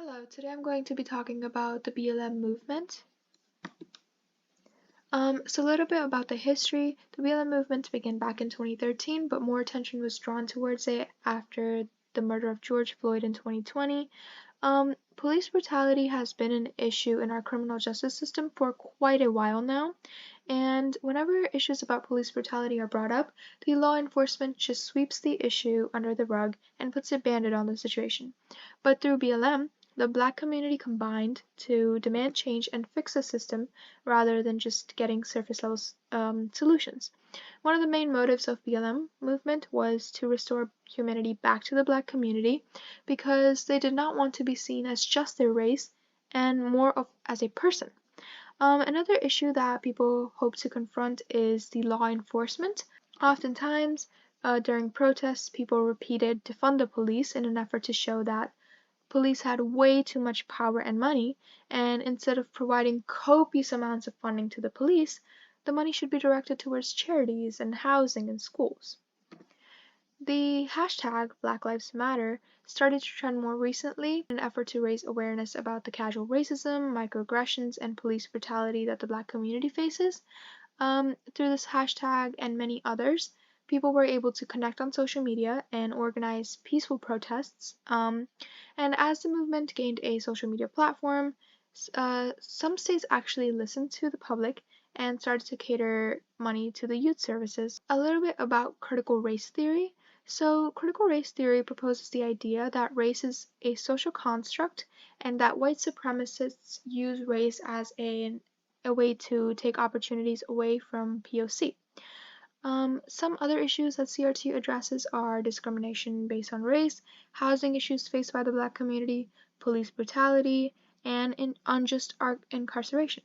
Hello, today I'm going to be talking about the BLM movement. So a little bit about the history. The BLM movement began back in 2013, but more attention was drawn towards it after the murder of George Floyd in 2020. Police brutality has been an issue in our criminal justice system for quite a while now, and whenever issues about police brutality are brought up, the law enforcement just sweeps the issue under the rug and puts a band-aid on the situation. But through BLM, the Black community combined to demand change and fix the system rather than just getting surface level solutions. One of the main motives of BLM movement was to restore humanity back to the Black community because they did not want to be seen as just their race and more of as a person. Another issue that people hope to confront is the law enforcement. Oftentimes, during protests, people repeated defund the police in an effort to show that police had way too much power and money, and instead of providing copious amounts of funding to the police, the money should be directed towards charities and housing and schools. The hashtag Black Lives Matter started to trend more recently in an effort to raise awareness about the casual racism, microaggressions, and police brutality that the Black community faces. Through this hashtag and many others, people were able to connect on social media and organize peaceful protests. And as the movement gained a social media platform, some states actually listened to the public and started to cater money to the youth services. A little bit about critical race theory. So, critical race theory proposes the idea that race is a social construct and that white supremacists use race as a way to take opportunities away from POC. Some other issues that CRT addresses are discrimination based on race, housing issues faced by the Black community, police brutality, and unjust incarceration.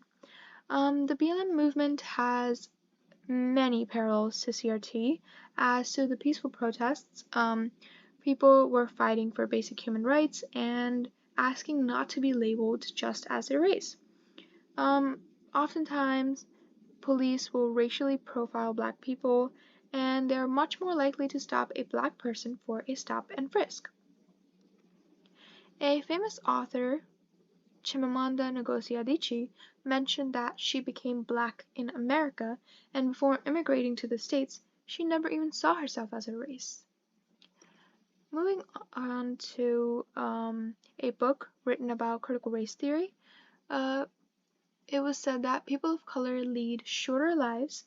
The BLM movement has many parallels to CRT. As to the peaceful protests, people were fighting for basic human rights and asking not to be labeled just as a race. Oftentimes, police will racially profile Black people, and they're much more likely to stop a Black person for a stop and frisk. A famous author, Chimamanda Ngozi Adichie, mentioned that she became Black in America, and before immigrating to the States, she never even saw herself as a race. Moving on to a book written about critical race theory, it was said that people of color lead shorter lives,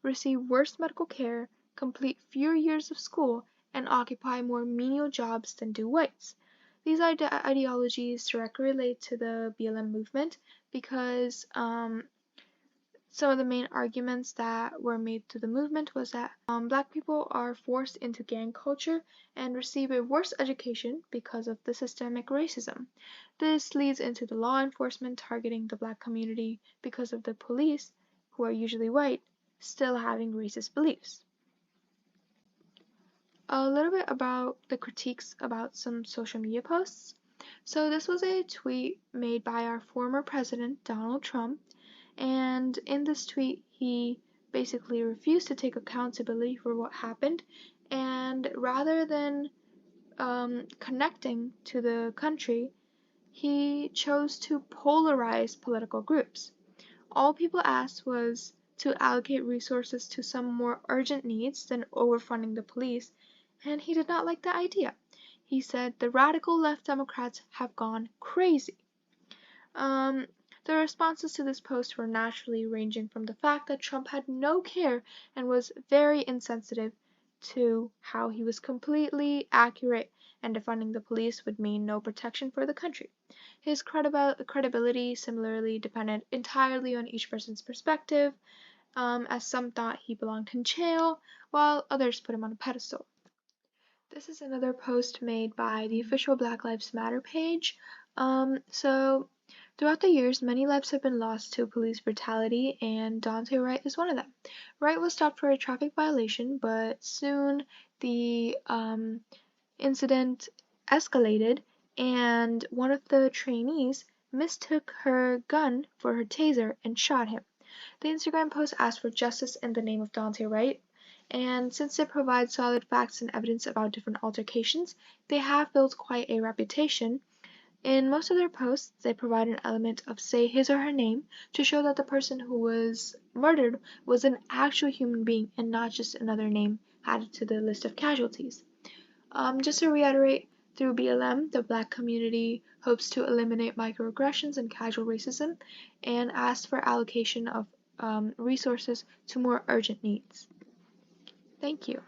receive worse medical care, complete fewer years of school, and occupy more menial jobs than do whites. These ideologies directly relate to the BLM movement because some of the main arguments that were made to the movement was that Black people are forced into gang culture and receive a worse education because of the systemic racism. This leads into the law enforcement targeting the Black community because of the police, who are usually white, still having racist beliefs. A little bit about the critiques about some social media posts. So this was a tweet made by our former president, Donald Trump, and in this tweet he basically refused to take accountability for what happened, and rather than connecting to the country, he chose to polarize political groups. All people asked was to allocate resources to some more urgent needs than overfunding the police, and he did not like the idea. He said the radical left Democrats have gone crazy. The responses to this post were naturally ranging from the fact that Trump had no care and was very insensitive to how he was completely accurate and defunding the police would mean no protection for the country. His credibility similarly depended entirely on each person's perspective, as some thought he belonged in jail, while others put him on a pedestal. This is another post made by the official Black Lives Matter page. Throughout the years, many lives have been lost to police brutality, and Dante Wright is one of them. Wright was stopped for a traffic violation, but soon the incident escalated, and one of the trainees mistook her gun for her taser and shot him. The Instagram post asked for justice in the name of Dante Wright, and since it provides solid facts and evidence about different altercations, they have built quite a reputation. In most of their posts, they provide an element of say his or her name to show that the person who was murdered was an actual human being and not just another name added to the list of casualties. Just to reiterate, through BLM, the Black community hopes to eliminate microaggressions and casual racism and asks for allocation of resources to more urgent needs. Thank you.